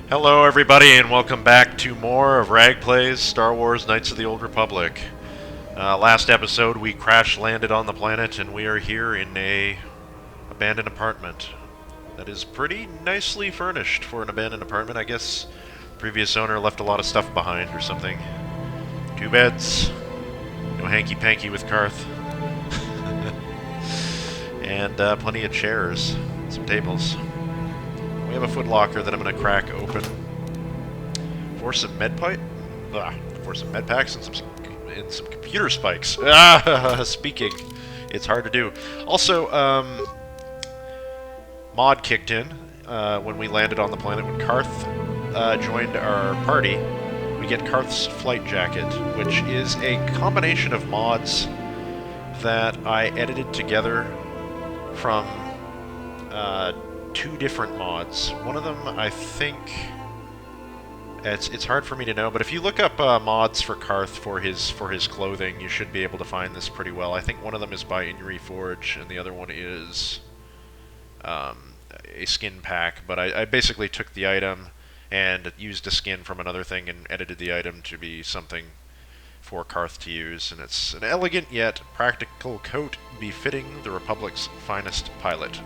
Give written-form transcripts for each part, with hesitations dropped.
Hello everybody and welcome back to more of Ragplay's Star Wars Knights of the Old Republic. Last episode we crash landed on the planet and we are here in a abandoned apartment that is pretty nicely furnished for an abandoned apartment. I guess the previous owner left a lot of stuff behind or something. 2 beds, no hanky-panky with Karth, and plenty of chairs, some tables. We have a footlocker that I'm going to crack open for some med packs and some computer spikes. Speaking, it's hard to do. Also, mod kicked in when we landed on the planet. When Karth joined our party, we get Karth's flight jacket, which is a combination of mods that I edited together from 2 different mods. One of them, I think, it's hard for me to know, but if you look up mods for Karth for his clothing, you should be able to find this pretty well. I think one of them is by Inri Forge, and the other one is a skin pack. But I basically took the item and used a skin from another thing and edited the item to be something for Karth to use, and it's an elegant yet practical coat befitting the Republic's finest pilot.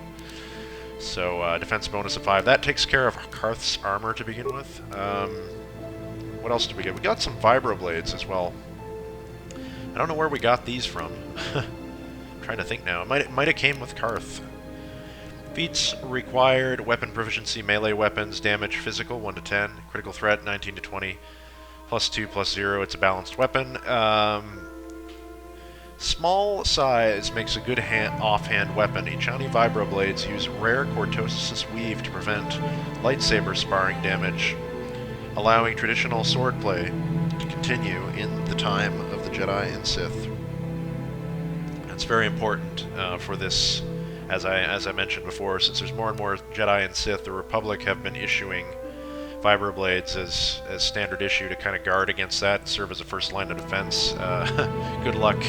So, defense bonus of 5. That takes care of Karth's armor to begin with. What else did we get? We got some vibroblades as well. I don't know where we got these from. I'm trying to think now. It might have came with Karth. Feats required: weapon proficiency, melee weapons, damage physical 1 to 10, critical threat 19 to 20, +2 +0. It's a balanced weapon. Small size makes a good offhand weapon. Echani vibroblades use rare cortosis weave to prevent lightsaber sparring damage, allowing traditional swordplay to continue in the time of the Jedi and Sith. That's very important for this, as I mentioned before, since there's more and more Jedi and Sith. The Republic have been issuing vibroblades as standard issue to kind of guard against that, serve as a first line of defense. Good luck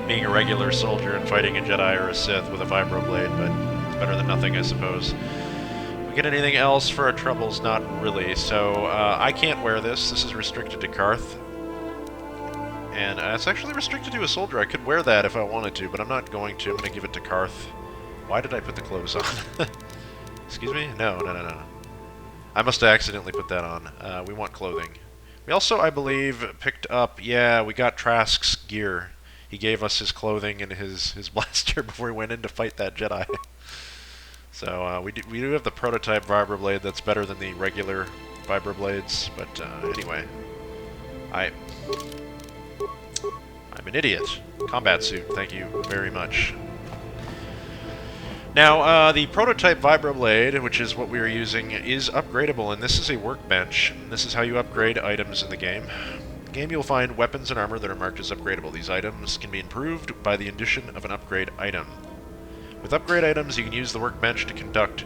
being a regular soldier and fighting a Jedi or a Sith with a vibroblade, but it's better than nothing, I suppose. We get anything else for our troubles? Not really. So I can't wear this. This is restricted to Karth, and it's actually restricted to a soldier. I could wear that if I wanted to, but I'm not going to. I'm going to give it to Karth. Why did I put the clothes on? Excuse me? No. I must have accidentally put that on. We want clothing. We also, I believe, picked up... Yeah, we got Trask's gear. He gave us his clothing and his blaster before we went in to fight that Jedi. So we do have the prototype vibroblade that's better than the regular vibroblades. But anyway, I'm an idiot. Combat suit, thank you very much. Now, the prototype vibroblade, which is what we are using, is upgradable, and this is a workbench. This is how you upgrade items in the game. In the game, you'll find weapons and armor that are marked as upgradable. These items can be improved by the addition of an upgrade item. With upgrade items, you can use the workbench to construct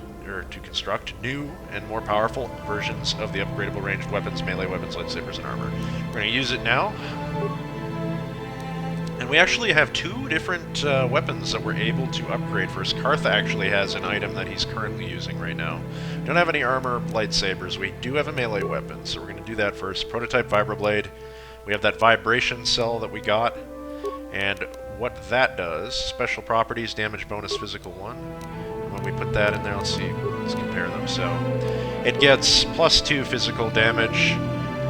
new and more powerful versions of the upgradable ranged weapons, melee weapons, lightsabers, and armor. We're going to use it now. And we actually have 2 different weapons that we're able to upgrade first. Karth actually has an item that he's currently using right now. We don't have any armor lightsabers. We do have a melee weapon, so we're going to do that first. Prototype vibroblade. We have that vibration cell that we got, and what that does: special properties, damage bonus, physical 1. And when we put that in there, let's compare them. So it gets +2 physical damage,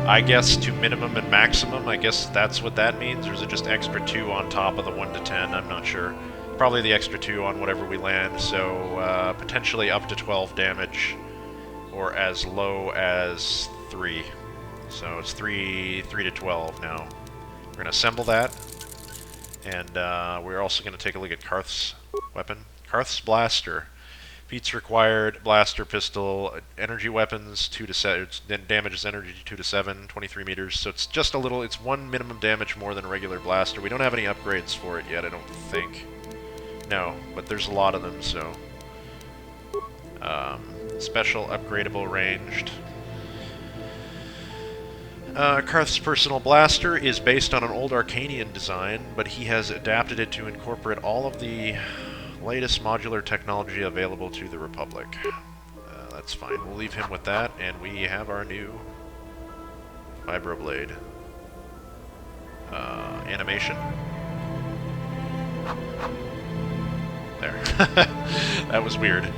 I guess, to minimum and maximum. I guess that's what that means, or is it just extra 2 on top of the 1 to 10? I'm not sure. Probably the extra 2 on whatever we land, so potentially up to 12 damage, or as low as 3. So it's 3 to 12 now. We're going to assemble that, and we're also going to take a look at Karth's weapon. Karth's blaster. Feats required: blaster, pistol, energy weapons 2 to 7. Then damages energy 2 to 7, 23 meters. So it's just a little. It's 1 minimum damage more than a regular blaster. We don't have any upgrades for it yet, I don't think. No, but there's a lot of them. So special, upgradable, ranged. Karth's personal blaster is based on an old Arcanian design, but he has adapted it to incorporate all of the latest modular technology available to the Republic. That's fine. We'll leave him with that, and we have our new vibroblade animation. There. That was weird.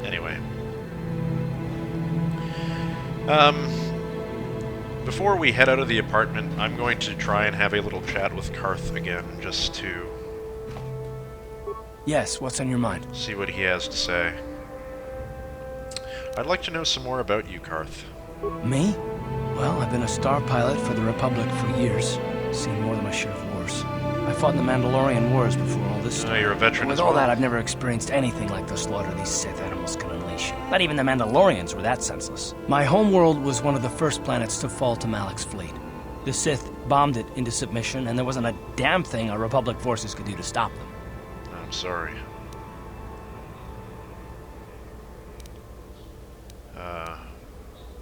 Anyway. Before we head out of the apartment, I'm going to try and have a little chat with Karth again, just to... Yes, what's on your mind? See what he has to say. I'd like to know some more about you, Karth. Me? Well, I've been a star pilot for the Republic for years. Seen more than my share of wars. I fought in the Mandalorian Wars before all this started. You're a veteran With as well. all that, I've never experienced anything like the slaughter these Sith animals can unleash. Not even the Mandalorians were that senseless. My homeworld was one of the first planets to fall to Malak's fleet. The Sith bombed it into submission, and there wasn't a damn thing our Republic forces could do to stop them. I'm sorry.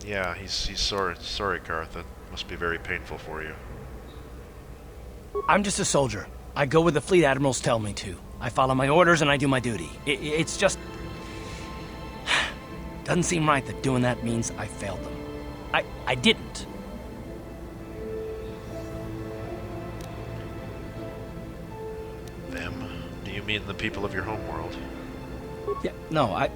Yeah, he's sorry, Karth. That must be very painful for you. I'm just a soldier. I go where the fleet admirals tell me to. I follow my orders and I do my duty. It's just... doesn't seem right that doing that means I failed them. I didn't. Them? Do you mean the people of your homeworld? Yeah, no,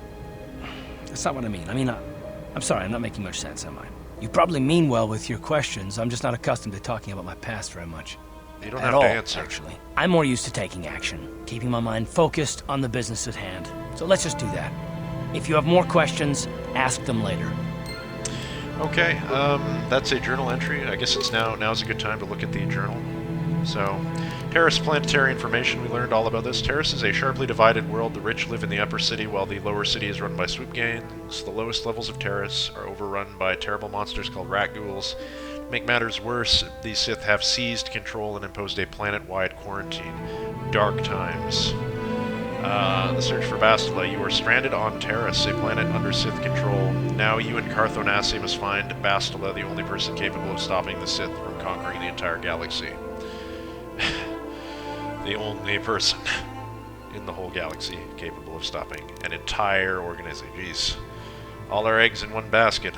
that's not what I mean. I mean, I'm sorry, I'm not making much sense, am I? You probably mean well with your questions. I'm just not accustomed to talking about my past very much. You don't At have all, to answer. actually. I'm more used to taking action, keeping my mind focused on the business at hand. So let's just do that. If you have more questions, ask them later. Okay, that's a journal entry. I guess it's now's a good time to look at the journal. So, Terrace planetary information, we learned all about this. Terrace is a sharply divided world. The rich live in the upper city, while the lower city is run by swoop gangs. The lowest levels of Terrace are overrun by terrible monsters called rat ghouls. To make matters worse, the Sith have seized control and imposed a planet-wide quarantine. Dark times. The search for Bastila. You are stranded on Terrace, a planet under Sith control. Now you and Karth Onasi must find Bastila, the only person capable of stopping the Sith from conquering the entire galaxy. The only person in the whole galaxy capable of stopping an entire organization. Jeez. All our eggs in one basket.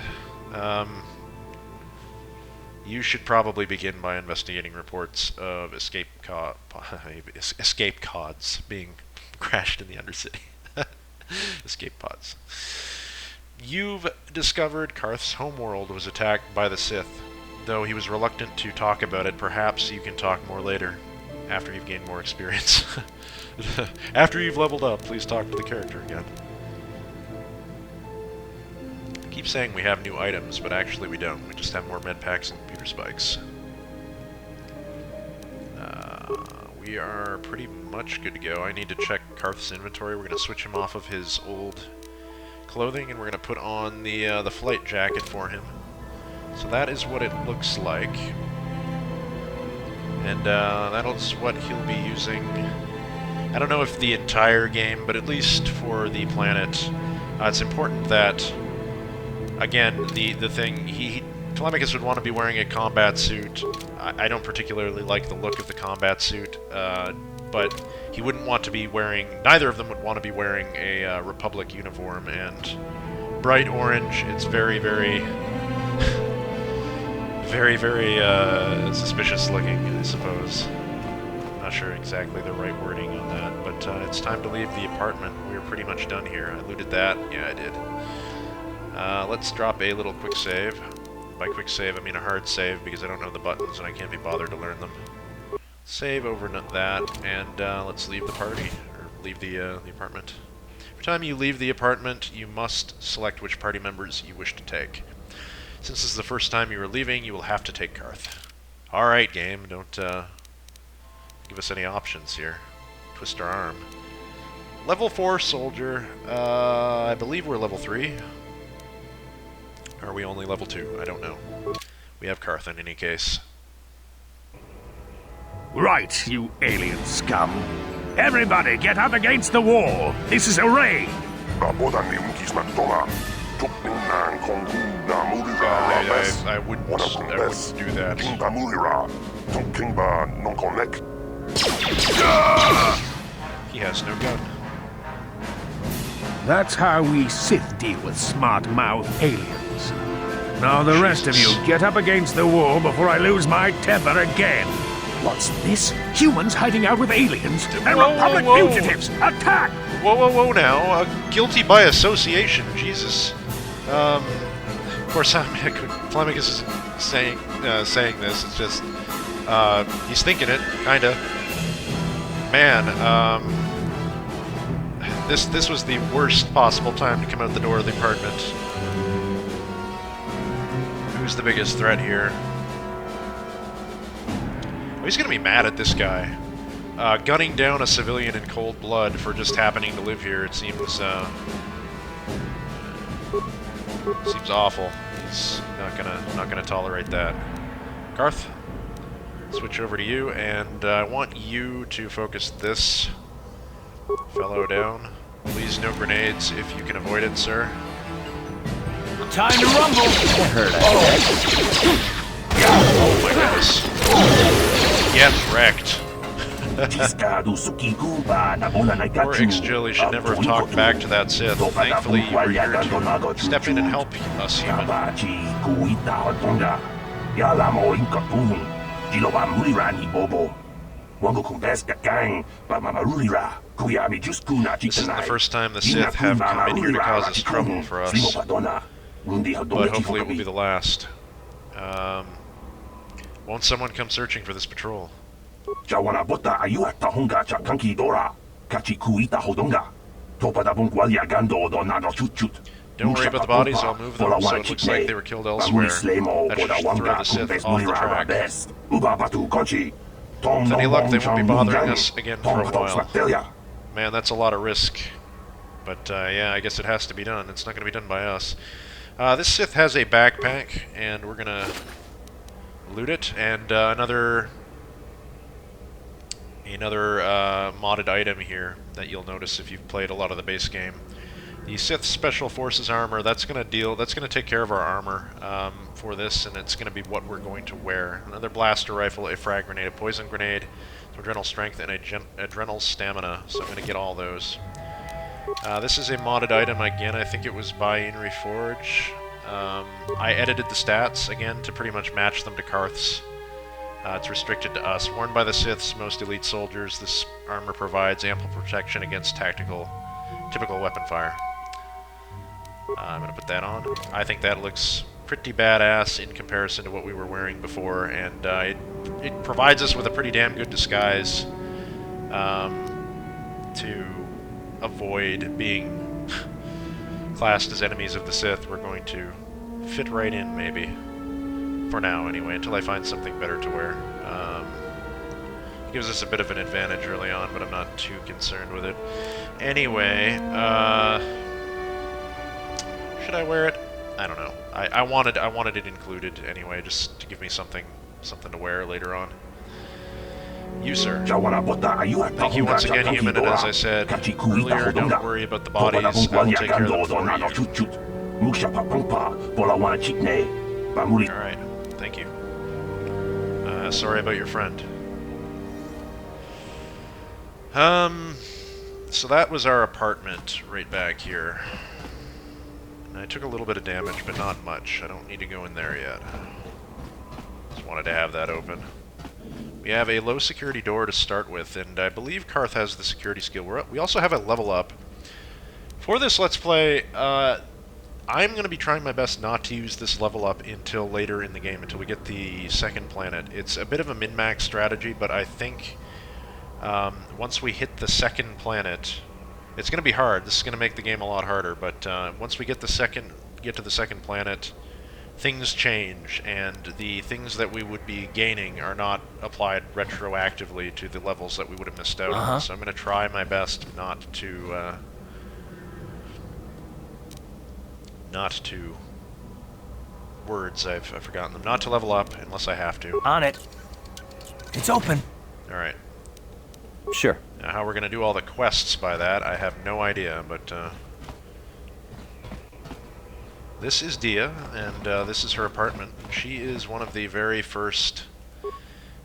You should probably begin by investigating reports of escape pods being crashed in the Undercity. Escape pods. You've discovered Karth's homeworld was attacked by the Sith. Though he was reluctant to talk about it, perhaps you can talk more later, after you've gained more experience. After you've leveled up, please talk to the character again. I keep saying we have new items, but actually we don't. We just have more med packs and computer spikes. We are pretty much good to go. I need to check Karth's inventory. We're going to switch him off of his old clothing, and we're going to put on the flight jacket for him. So that is what it looks like. And that's what he'll be using. I don't know if the entire game, but at least for the planet. It's important that, again, the thing, Telemachus would want to be wearing a combat suit. I don't particularly like the look of the combat suit, but he wouldn't want to be wearing, neither of them would want to be wearing a Republic uniform, and bright orange, it's very, very... very suspicious looking, I suppose. I'm not sure exactly the right wording on that, but it's time to leave the apartment. We're pretty much done here. I looted that. Yeah, I did. Let's drop a little quick save. By quick save, I mean a hard save, because I don't know the buttons and I can't be bothered to learn them. Save over that, and let's leave the party, or leave the apartment. Every time you leave the apartment, you must select which party members you wish to take. Since this is the first time you are leaving, you will have to take Karth. Alright, game, don't give us any options here. Twist our arm. Level 4 soldier. I believe we're level 3. Or are we only level 2? I don't know. We have Karth in any case. Right, you alien scum. Everybody, get up against the wall. This is a raid. I wouldn't do that. He has no gun. That's how we Sith deal with smart-mouth aliens. Now the rest of you, get up against the wall before I lose my temper again. What's this? Humans hiding out with aliens? They're Republic fugitives! Attack! Whoa now. Guilty by association, Jesus. Of course, Fleming is saying this. It's just, he's thinking it, kinda. Man, this was the worst possible time to come out the door of the apartment. Who's the biggest threat here? Oh, he's gonna be mad at this guy. Gunning down a civilian in cold blood for just happening to live here, it seems awful. He's not gonna tolerate that. Karth, switch over to you, and I want you to focus this fellow down. Please, no grenades if you can avoid it, sir. Time to rumble! Oh my goodness. Get wrecked. Poor X-Jill, should never have talked back to that Sith. Thankfully, you were here to step in and help us, human. This isn't the first time the Sith have come in here to cause us trouble for us, but hopefully it will be the last. Won't someone come searching for this patrol? Don't worry about the bodies, I'll move them, so it looks like they were killed elsewhere. That should throw the Sith off the track. With any luck, they won't be bothering us again for a while. Man, that's a lot of risk. But yeah, I guess it has to be done. It's not going to be done by us. This Sith has a backpack, and we're going to loot it. And another modded item here that you'll notice if you've played a lot of the base game. The Sith Special Forces armor, that's going to take care of our armor for this, and it's going to be what we're going to wear. Another blaster rifle, a frag grenade, a poison grenade, some adrenal strength, and adrenal stamina, so I'm going to get all those. This is a modded item again. I think it was by Inri Forge. I edited the stats again to pretty much match them to Karth's. It's restricted to us. Worn by the Sith's most elite soldiers, this armor provides ample protection against typical weapon fire. I'm going to put that on. I think that looks pretty badass in comparison to what we were wearing before, and it provides us with a pretty damn good disguise to avoid being classed as enemies of the Sith. We're going to fit right in, maybe. For now, anyway, until I find something better to wear. It gives us a bit of an advantage early on, but I'm not too concerned with it. Anyway, should I wear it? I don't know. I wanted it included anyway, just to give me something to wear later on. You, sir. Thank you once again, human, and as I said earlier, don't worry about the bodies. I will take care of them for you. Alright, thank you. Sorry about your friend. So that was our apartment right back here. I took a little bit of damage, but not much. I don't need to go in there yet. Just wanted to have that open. We have a low security door to start with, and I believe Karth has the security skill. We also have a level up. For this Let's Play, I'm going to be trying my best not to use this level up until later in the game, until we get the second planet. It's a bit of a min-max strategy, but I think once we hit the second planet, it's going to be hard. This is going to make the game a lot harder, but once we get to the second planet, things change, and the things that we would be gaining are not applied retroactively to the levels that we would have missed out on. So I'm going to try my best not to words, I've forgotten them. Not to level up unless I have to. On it. It's open. Alright. Sure. Now how we're going to do all the quests by that, I have no idea, but this is Dia, and this is her apartment. She is one of the very first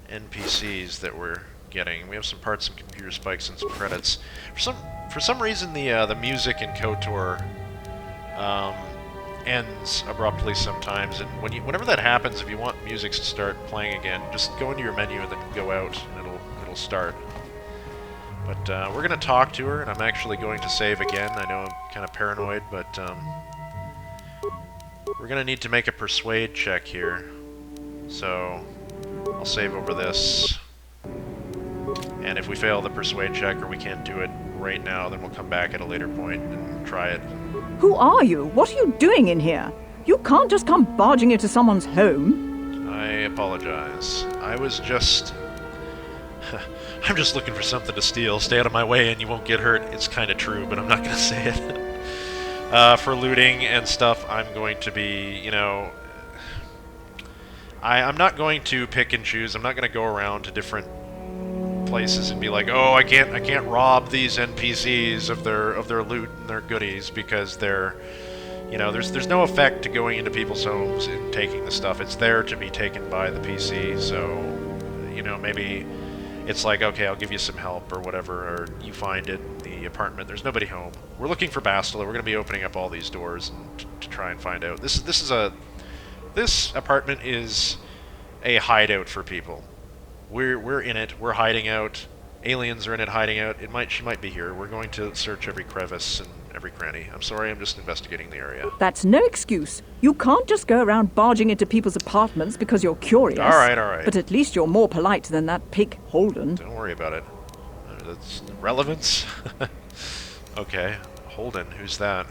NPCs that we're getting? We have some parts, some computer spikes, and some credits. For some reason, the music in KotOR ends abruptly sometimes, and whenever that happens, if you want music to start playing again, just go into your menu and then go out, and it'll start. But we're gonna talk to her, and I'm actually going to save again. I know I'm kind of paranoid, but we're gonna need to make a persuade check here. So I'll save over this, and if we fail the persuade check or we can't do it right now, then we'll come back at a later point and try it. Who are you? What are you doing in here? You can't just come barging into someone's home. I apologize. I was just... I'm just looking for something to steal. Stay out of my way and you won't get hurt. It's kind of true, but I'm not going to say it. For looting and stuff, I'm going to be, you know... I'm not going to pick and choose. I'm not going to go around to different places and be like, oh, I can't rob these NPCs of their loot and their goodies because they're, you know, there's no effect to going into people's homes and taking the stuff. It's there to be taken by the PC. So, you know, maybe it's like, okay, I'll give you some help or whatever, or you find it in the apartment. There's nobody home. We're looking for Bastila. We're going to be opening up all these doors and to try and find out. This apartment is a hideout for people. We're in it. We're hiding out. Aliens are in it, hiding out. She might be here. We're going to search every crevice and every cranny. I'm sorry. I'm just investigating the area. That's no excuse. You can't just go around barging into people's apartments because you're curious. All right, all right. But at least you're more polite than that pig Holden. Don't worry about it. That's relevance. Okay, Holden. Who's that?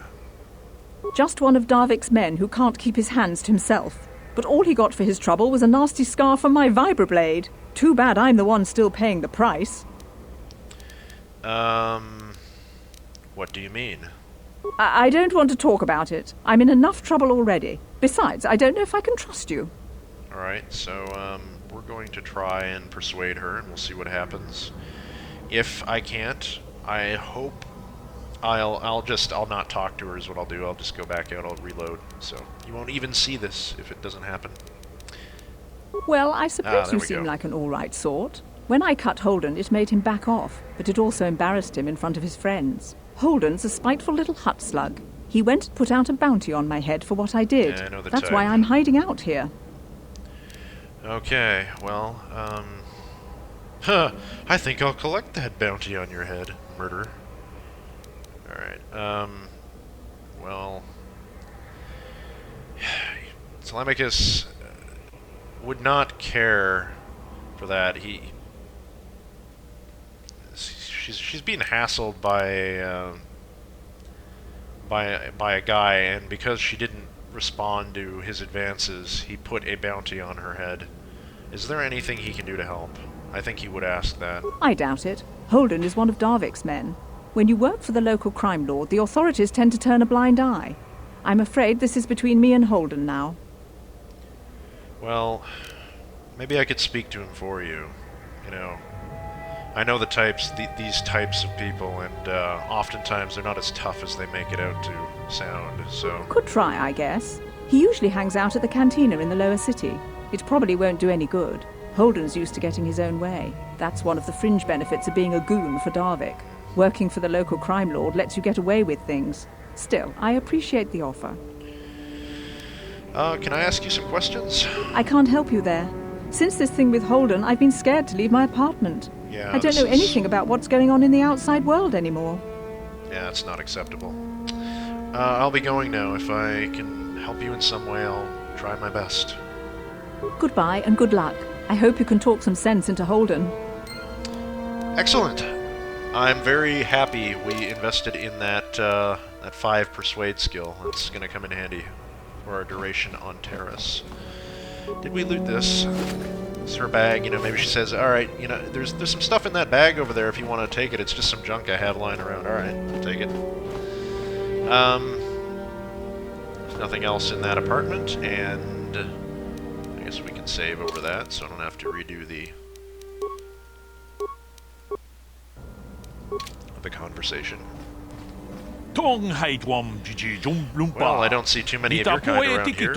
Just one of Darvik's men who can't keep his hands to himself. But all he got for his trouble was a nasty scar from my vibroblade. Too bad I'm the one still paying the price. What do you mean? I don't want to talk about it. I'm in enough trouble already. Besides, I don't know if I can trust you. Alright, so, we're going to try and persuade her, and we'll see what happens. If I can't, I hope I'll not talk to her is what I'll do. I'll just go back out, I'll reload. So, you won't even see this if it doesn't happen. Well, I suppose there you we seem go. like an all-right sort. When I cut Holden, it made him back off, but it also embarrassed him in front of his friends. Holden's a spiteful little hut slug. He went and put out a bounty on my head for what I did. Yeah, I know the That's type. why I'm hiding out here. Okay, well, I think I'll collect that bounty on your head, murderer. Alright, well... Telemachus would not care for that. She's being hassled by a guy, and because she didn't respond to his advances, he put a bounty on her head. Is there anything he can do to help? I think he would ask that. I doubt it. Holden is one of Darvik's men. When you work for the local crime lord, the authorities tend to turn a blind eye. I'm afraid this is between me and Holden now. Well, maybe I could speak to him for you. You know, I know the types, these types of people, and oftentimes they're not as tough as they make it out to sound, so... Could try, I guess. He usually hangs out at the cantina in the lower city. It probably won't do any good. Holden's used to getting his own way. That's one of the fringe benefits of being a goon for Darvik. Working for the local crime lord lets you get away with things. Still, I appreciate the offer. Can I ask you some questions? I can't help you there. Since this thing with Holden, I've been scared to leave my apartment. Yeah, I don't know anything about what's going on in the outside world anymore. Yeah, it's not acceptable. I'll be going now. If I can help you in some way, I'll try my best. Goodbye and good luck. I hope you can talk some sense into Holden. Excellent. I'm very happy we invested in that 5 persuade skill. It's going to come in handy for our duration on Terrace. Did we loot this? It's her bag. You know, maybe she says, all right, you know, there's some stuff in that bag over there if you want to take it. It's just some junk I have lying around. All right, I'll take it. There's nothing else in that apartment, and I guess we can save over that so I don't have to redo the conversation. Well, I don't see too many of your kind around here.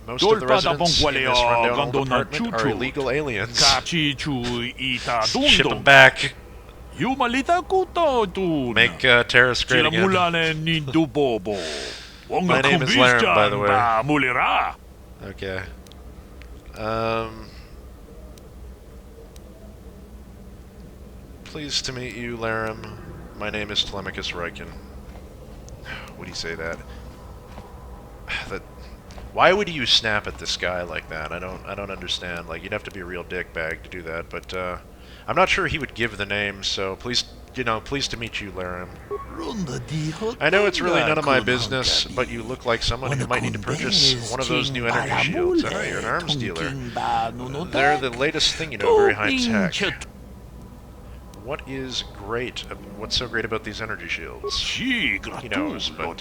Most of the residents in this rundown old apartment are illegal aliens. Ship them back. Make terrorists great again. My name is Larrim, by the way. Okay. Pleased to meet you, Larrim. My name is Telemachus Riken. Would he say that? Why would you snap at this guy like that? I don't understand. Like, you'd have to be a real dickbag to do that, but I'm not sure he would give the name, so pleased to meet you, Larrim. I know it's really none of my business, but you look like someone who might need to purchase one of those new energy shields. Oh, you're an arms dealer. They're the latest thing, very high tech. What is great? What's so great about these energy shields? He knows, but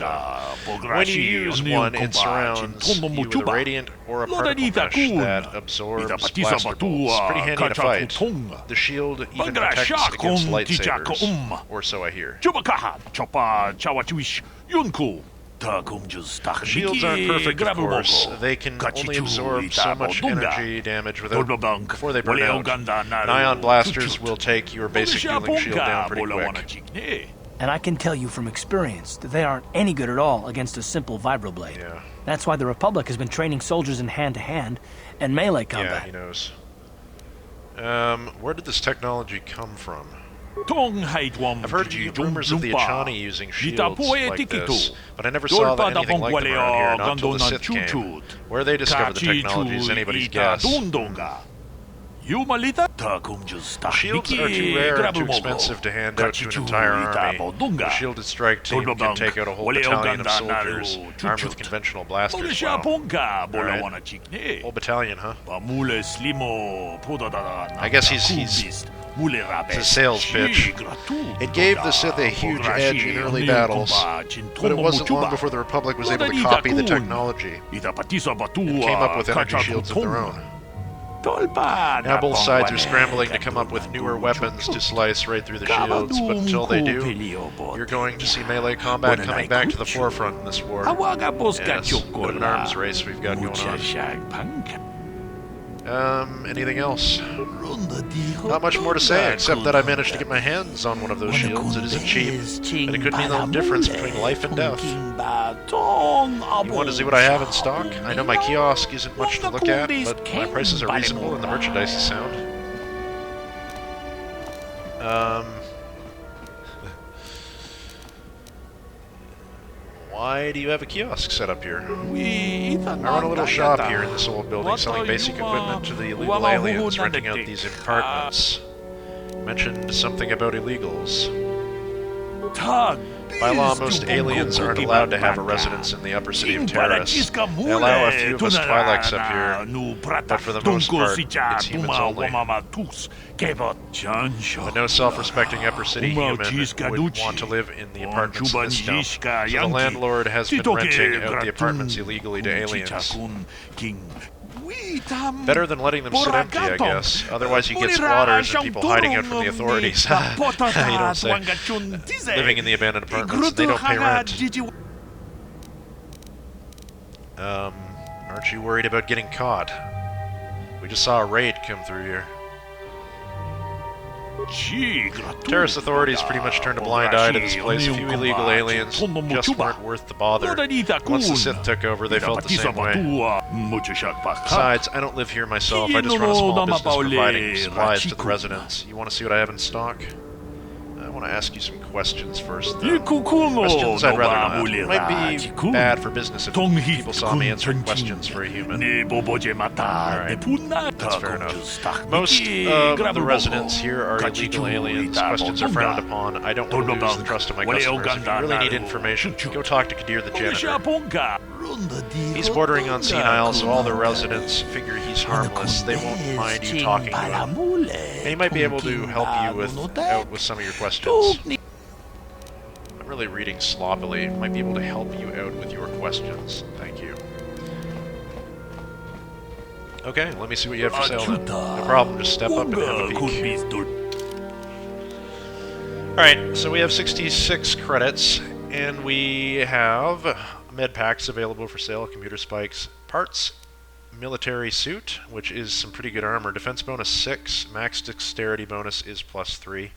when you use one, it surrounds you with a radiant or a particle mesh that absorbs blaster bolts. Pretty handy to fight. The shield even protects against lightsabers, or so I hear. The shields aren't perfect, of course. They can only absorb so much energy damage before they burn out. Ion blasters will take your basic healing shield down pretty quick. And I can tell you from experience that they aren't any good at all against a simple vibroblade. Yeah. That's why the Republic has been training soldiers in hand-to-hand and melee combat. Yeah, he knows. Where did this technology come from? I've heard rumors of the Echani using shields like this, but I never saw anything like them around here, not until the Sith came. Where they discovered the technology is anybody's guess. The shields are too rare and too expensive to hand out to an entire army. The shielded strike team can take out a whole battalion of soldiers, armed with conventional blasters. Wow. Right. Whole battalion, huh? I guess he's it's a sales pitch. It gave the Sith a huge edge in early battles, but it wasn't long before the Republic was able to copy the technology and came up with energy shields of their own. Now both sides are scrambling to come up with newer weapons to slice right through the shields, but until they do, you're going to see melee combat coming back to the forefront in this war. Yes, bit of an arms race we've got going on. Anything else? Not much more to say, except that I managed to get my hands on one of those shields. It isn't cheap, and it could mean the difference between life and death. You want to see what I have in stock? I know my kiosk isn't much to look at, but my prices are reasonable and the merchandise is sound. Why do you have a kiosk set up here? I run a little shop here in this old building, selling basic equipment to the illegal aliens, renting out these apartments. Mentioned something about illegals. By law, most aliens aren't allowed to have a residence in the upper city of Terrace. They allow a few of us Twi'leks up here, but for the most part, it's humans only. But no self-respecting upper city human would want to live in the apartments in this dump, so the landlord has been renting out the apartments illegally to aliens. Better than letting them sit empty, I guess. Otherwise you get squatters and people hiding out from the authorities. You don't say. Living in the abandoned apartments, they don't pay rent. Aren't you worried about getting caught? We just saw a raid come through here. Terrace authorities pretty much turned a blind eye to this place. A few illegal aliens just weren't worth the bother. Once the Sith took over, they felt the same way. Besides, I don't live here myself. I just run a small business providing supplies to the residents. You want to see what I have in stock? I want to ask you some questions first, though. Questions I'd rather not. It might be bad for business if people saw me answering questions for a human. Alright, that's fair enough. Most of the residents here are illegal aliens. Questions are frowned upon. I don't want to lose the trust of my customers. If you really need information, go talk to Kadir the janitor. He's bordering on senile, so all the residents figure he's harmless. They won't mind you talking to him. And he might be able to help you out with some of your questions. I'm really reading sloppily. Might be able to help you out with your questions. Thank you. Okay, let me see what you have for sale then. No problem, just step up and have a peek. Alright, so we have 66 credits, and we have med packs available for sale, computer spikes, parts, military suit, which is some pretty good armor. Defense bonus 6, max dexterity bonus is +3.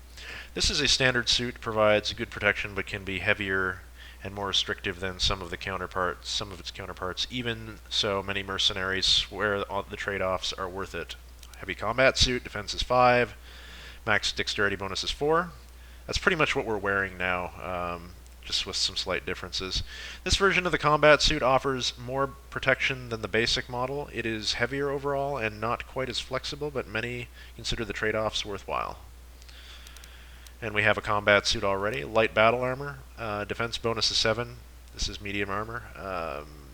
This is a standard suit, provides good protection, but can be heavier and more restrictive than some of its counterparts. Even so, many mercenaries swear the trade-offs are worth it. Heavy combat suit, defense is 5, max dexterity bonus is 4. That's pretty much what we're wearing now, just with some slight differences. This version of the combat suit offers more protection than the basic model. It is heavier overall and not quite as flexible, but many consider the trade-offs worthwhile. And we have a combat suit already. Light battle armor. Defense bonus is 7. This is medium armor.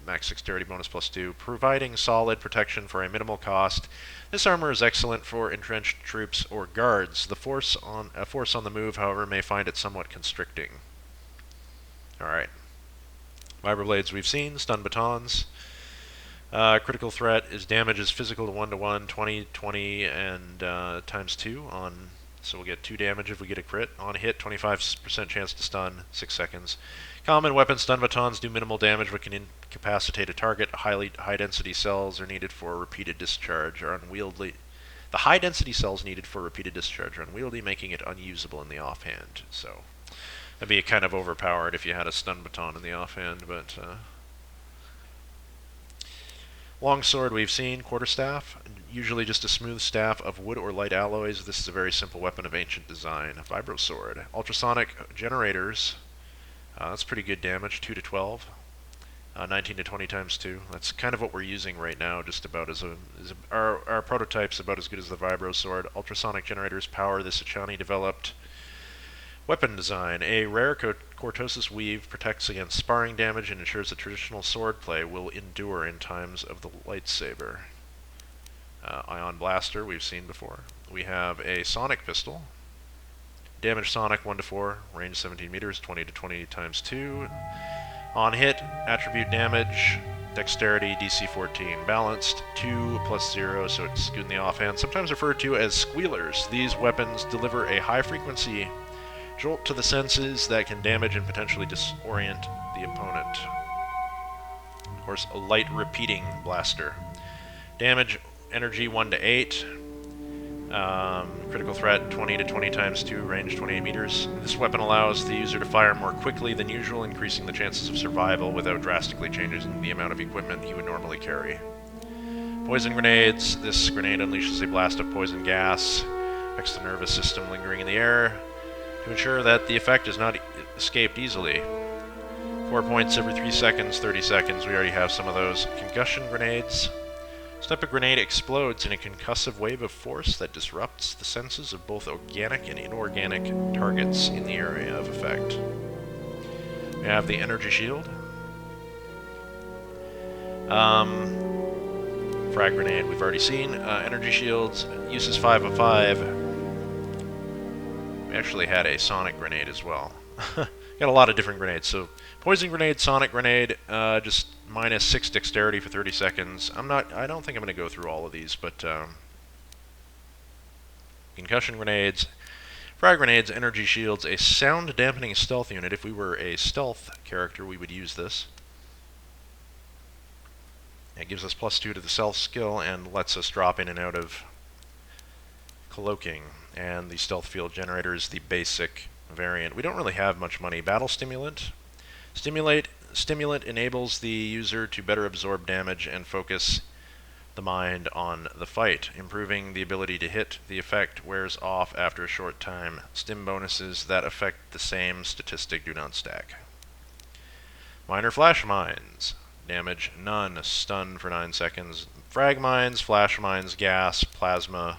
Max dexterity bonus +2. Providing solid protection for a minimal cost. This armor is excellent for entrenched troops or guards. A force on the move, however, may find it somewhat constricting. Alright. Vibroblades we've seen. Stun batons. Critical threat is damage is physical to 1-to-1, 20, 20, and ×2 on... So we'll get 2 damage if we get a crit. On hit, 25% chance to stun, 6 seconds. Common weapon stun batons do minimal damage but can incapacitate a target. High-density cells are needed for repeated discharge are unwieldy. The high-density cells needed for repeated discharge are unwieldy, making it unusable in the offhand. So that'd be kind of overpowered if you had a stun baton in the offhand, but... Longsword we've seen, quarterstaff, usually just a smooth staff of wood or light alloys. This is a very simple weapon of ancient design. Vibrosword. Ultrasonic generators, that's pretty good damage, 2 to 12. 19 to 20 ×2. That's kind of what we're using right now, just about our prototype's about as good as the Vibrosword. Ultrasonic generators power this Echani developed weapon design. A rare cortosis weave protects against sparring damage and ensures that traditional swordplay will endure in times of the lightsaber. Ion blaster we've seen before. We have a sonic pistol. Damage sonic 1 to 4, range 17 meters, 20 to 20 ×2. On hit, attribute damage, dexterity, DC 14. Balanced, 2 + 0, so it's good in the offhand. Sometimes referred to as squealers. These weapons deliver a high-frequency jolt to the senses that can damage and potentially disorient the opponent. Of course, a light repeating blaster. Damage, energy 1 to 8. Critical threat 20 to 20 ×2, range 28 meters. This weapon allows the user to fire more quickly than usual, increasing the chances of survival without drastically changing the amount of equipment he would normally carry. Poison grenades. This grenade unleashes a blast of poison gas, affects the nervous system lingering in the air, to ensure that the effect is not escaped easily. 4 points every 3 seconds, 30 seconds. We already have some of those. Concussion grenades. This type of grenade explodes in a concussive wave of force that disrupts the senses of both organic and inorganic targets in the area of effect. We have the energy shield. Frag grenade we've already seen. Energy shields, uses 5 of 5. We actually had a sonic grenade as well. Got a lot of different grenades. So poison grenade, sonic grenade, just -6 dexterity for 30 seconds. I don't think I'm going to go through all of these, but concussion grenades, frag grenades, energy shields, a sound dampening stealth unit. If we were a stealth character, we would use this. It gives us +2 to the stealth skill and lets us drop in and out of cloaking. And the stealth field generator is the basic variant. We don't really have much money. Battle stimulant. Stimulant enables the user to better absorb damage and focus the mind on the fight, improving the ability to hit. The effect wears off after a short time. Stim bonuses that affect the same statistic do not stack. Minor flash mines. Damage none. Stun for 9 seconds. Frag mines, flash mines, gas, plasma.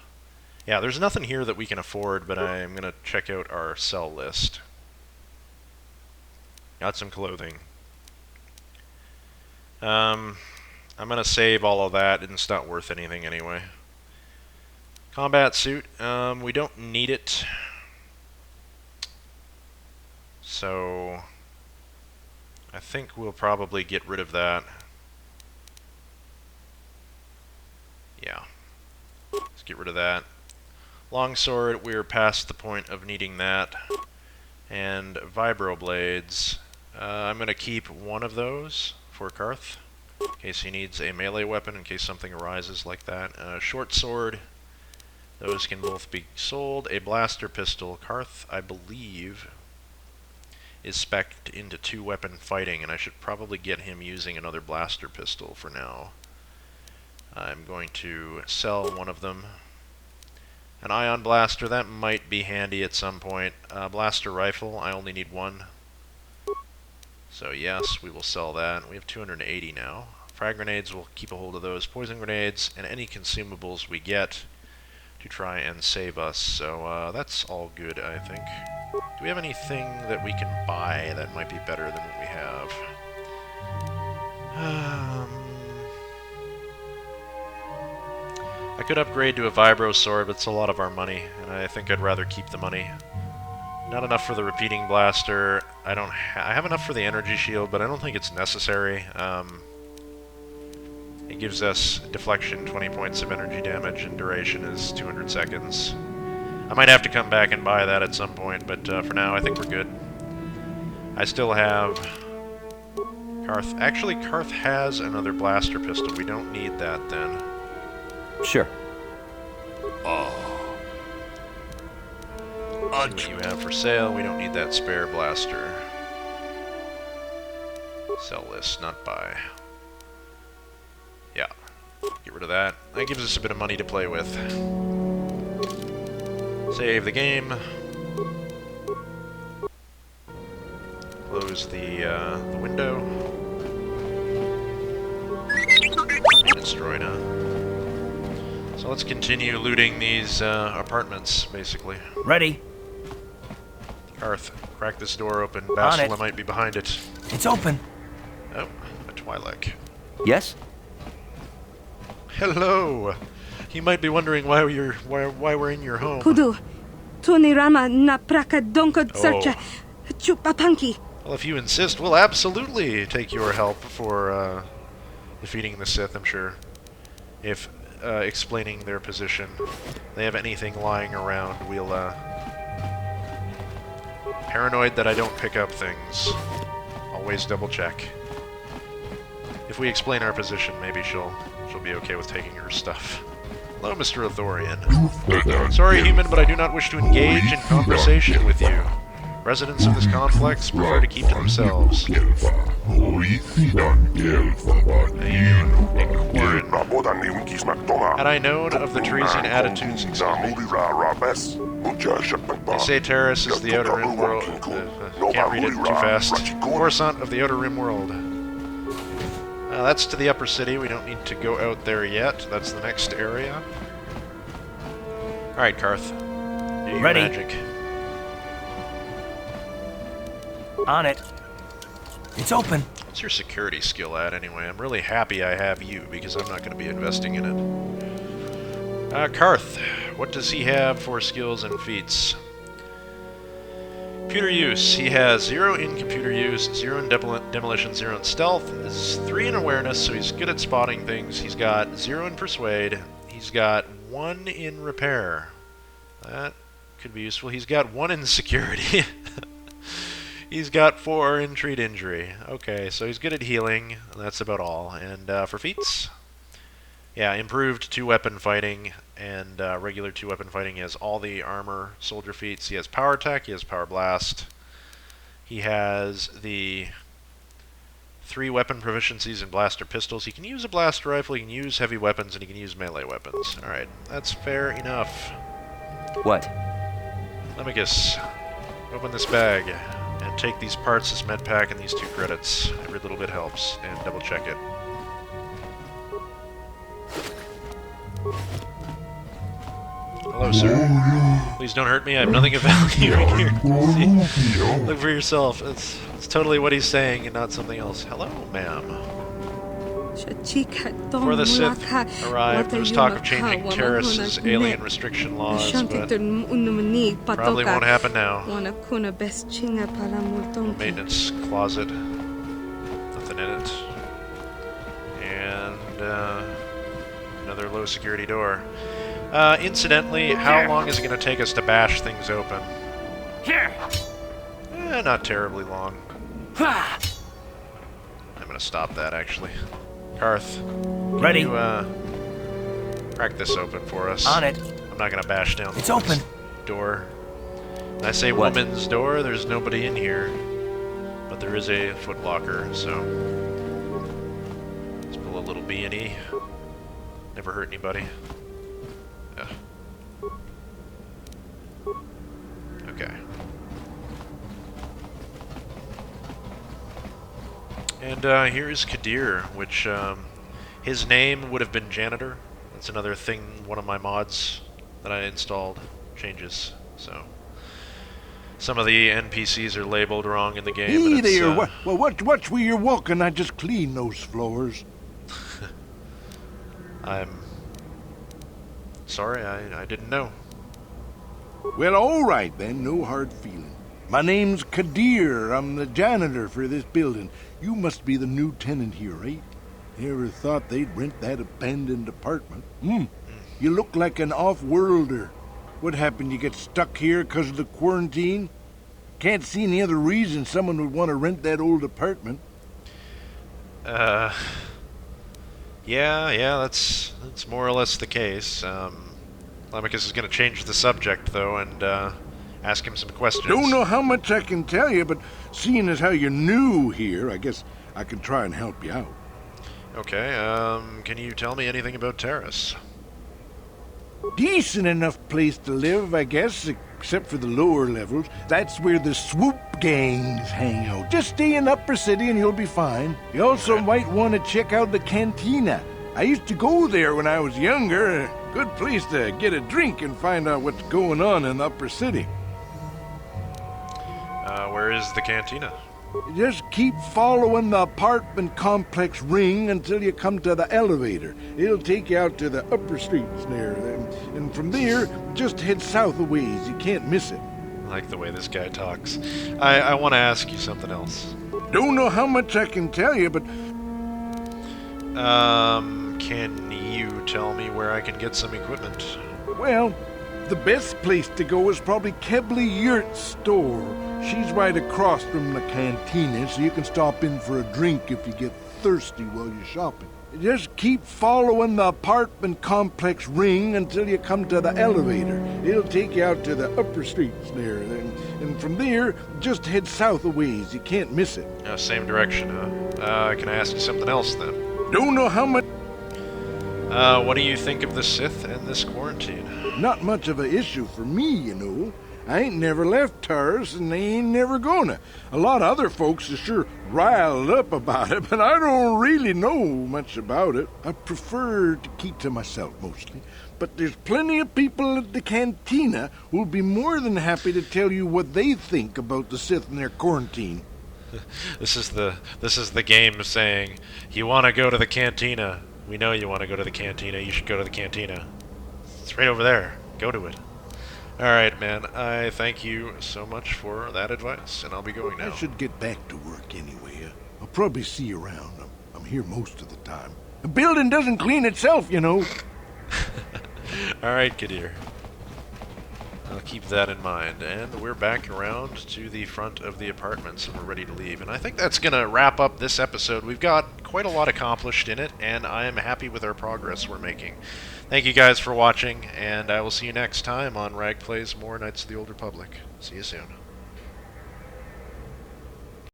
Yeah, there's nothing here that we can afford, but I'm going to check out our sell list. Got some clothing. I'm going to save all of that, and it's not worth anything anyway. Combat suit. We don't need it. So I think we'll probably get rid of that. Yeah. Let's get rid of that. Longsword, we're past the point of needing that. And vibroblades. I'm going to keep one of those for Karth. In case he needs a melee weapon, in case something arises like that. Short sword. Those can both be sold. A blaster pistol. Karth, I believe, is spec'd into 2-weapon fighting, and I should probably get him using another blaster pistol for now. I'm going to sell one of them. An ion blaster, that might be handy at some point. Blaster rifle, I only need one. So yes, we will sell that. We have 280 now. Frag grenades, we'll keep a hold of those. Poison grenades, and any consumables we get to try and save us. So that's all good, I think. Do we have anything that we can buy that might be better than what we have? I could upgrade to a vibro sword, but it's a lot of our money, and I think I'd rather keep the money. Not enough for the repeating blaster. I have enough for the energy shield, but I don't think it's necessary. It gives us deflection, 20 points of energy damage, and duration is 200 seconds. I might have to come back and buy that at some point, but for now I think we're good. I still have Karth. Actually, Karth has another blaster pistol. We don't need that then. Sure. What you have for sale? We don't need that spare blaster. Sell list, not buy. Yeah. Get rid of that. That gives us a bit of money to play with. Save the game. Close the window. Destroyed, huh? So let's continue looting these apartments, basically. Ready? Karth, crack this door open. Bastila might be behind it. It's open. Oh, a Twi'lek. Yes? Hello! You might be wondering why we're in your home. Pudu, Tunirama na praka donkod searcha chupapanki. Well, if you insist, we'll absolutely take your help for defeating the Sith, I'm sure. If explaining their position, they have anything lying around, we'll paranoid that I don't pick up things. Always double check. If we explain our position, maybe she'll be okay with taking her stuff. Hello, Mr. Ithorian. Sorry, human, but I do not wish to engage in conversation with you. Residents of this complex prefer to keep to themselves. Had I known of the treason attitudes exhibited, they say Terrace is the Outer Rim world. Can't read it too fast. Coruscant of the Outer Rim world. That's to the upper city. We don't need to go out there yet. That's the next area. Alright, Karth. Do your Ready. magic. On it. It's open. What's your security skill at, anyway? I'm really happy I have you, because I'm not going to be investing in it. Karth. What does he have for skills and feats? Computer use. He has 0 in computer use, 0 in demolition, 0 in stealth, is 3 in awareness, so he's good at spotting things. He's got 0 in persuade. He's got 1 in repair. That could be useful. He's got 1 in security. He's got 4 in treat injury. Okay, so he's good at healing. That's about all. And for feats? Yeah, improved 2-weapon fighting and regular 2-weapon fighting. He has all the armor soldier feats. He has power attack. He has power blast. He has the 3-weapon proficiencies in blaster pistols. He can use a blaster rifle. He can use heavy weapons, and he can use melee weapons. All right, that's fair enough. What? Lemicus, open this bag and take these parts, this med pack, and these 2 credits. Every little bit helps, and double check it. Hello, sir. Please don't hurt me. I have nothing of value here. See, look for yourself. It's totally what he's saying and not something else. Hello, ma'am. Before the Sith arrived, there was talk of changing Terrace's alien restriction laws, but probably won't happen now. Maintenance closet. Nothing in it. And another low security door. Incidentally, how long is it going to take us to bash things open? Not terribly long. I'm going to stop that, actually. Karth, Ready. can you, crack this open for us? On it. I'm not gonna bash down the It's open. door. When I say What? woman's door, there's nobody in here. But there is a footlocker, so... Let's pull a little B&E. Never hurt anybody. Yeah. Okay. And here is KotOR, which his name would have been Janitor. That's another thing one of my mods that I installed changes. So some of the NPCs are labeled wrong in the game. Hey but it's, there, watch where you're walking. I just cleaned those floors. I'm sorry, I didn't know. Well, all right then, no hard feeling. My name's KotOR. I'm the janitor for this building. You must be the new tenant here, right? Ever thought they'd rent that abandoned apartment? You look like an off-worlder. What happened, you get stuck here because of the quarantine? Can't see any other reason someone would want to rent that old apartment. Yeah, that's more or less the case. Lamicus is going to change the subject, though, and ask him some questions. Don't know how much I can tell you, but seeing as how you're new here, I guess I can try and help you out. Okay, can you tell me anything about Terrace? Decent enough place to live, I guess, except for the lower levels. That's where the swoop gangs hang out. Just stay in Upper City and you'll be fine. You also might want to check out the cantina. I used to go there when I was younger. A good place to get a drink and find out what's going on in the Upper City. Where is the cantina? Just keep following the apartment complex ring until you come to the elevator. It'll take you out to the upper streets there. And from there, just head south a ways. You can't miss it. I like the way this guy talks. I want to ask you something else. Don't know how much I can tell you, but... Can you tell me where I can get some equipment? Well, the best place to go is probably Kebley Yurt's store. She's right across from the cantina, so you can stop in for a drink if you get thirsty while you're shopping. Just keep following the apartment complex ring until you come to the elevator. It'll take you out to the upper streets there. And from there, just head south a ways. You can't miss it. Same direction, huh? Can I ask you something else, then? Don't know how much... What do you think of the Sith and this quarantine? Not much of an issue for me, you know. I ain't never left Taurus, and they ain't never gonna. A lot of other folks are sure riled up about it, but I don't really know much about it. I prefer to keep to myself, mostly. But there's plenty of people at the cantina who'll be more than happy to tell you what they think about the Sith and their quarantine. This is the game saying, you want to go to the cantina. We know you want to go to the cantina. You should go to the cantina. It's right over there. Go to it. Alright, man. I thank you so much for that advice, and I'll be going now. I should get back to work anyway. I'll probably see you around. I'm here most of the time. The building doesn't clean itself, you know. Alright, KotOR. I'll keep that in mind. And we're back around to the front of the apartments, and we're ready to leave. And I think that's going to wrap up this episode. We've got quite a lot accomplished in it, and I am happy with our progress we're making. Thank you guys for watching, and I will see you next time on Rag Plays More Knights of the Old Republic. See you soon.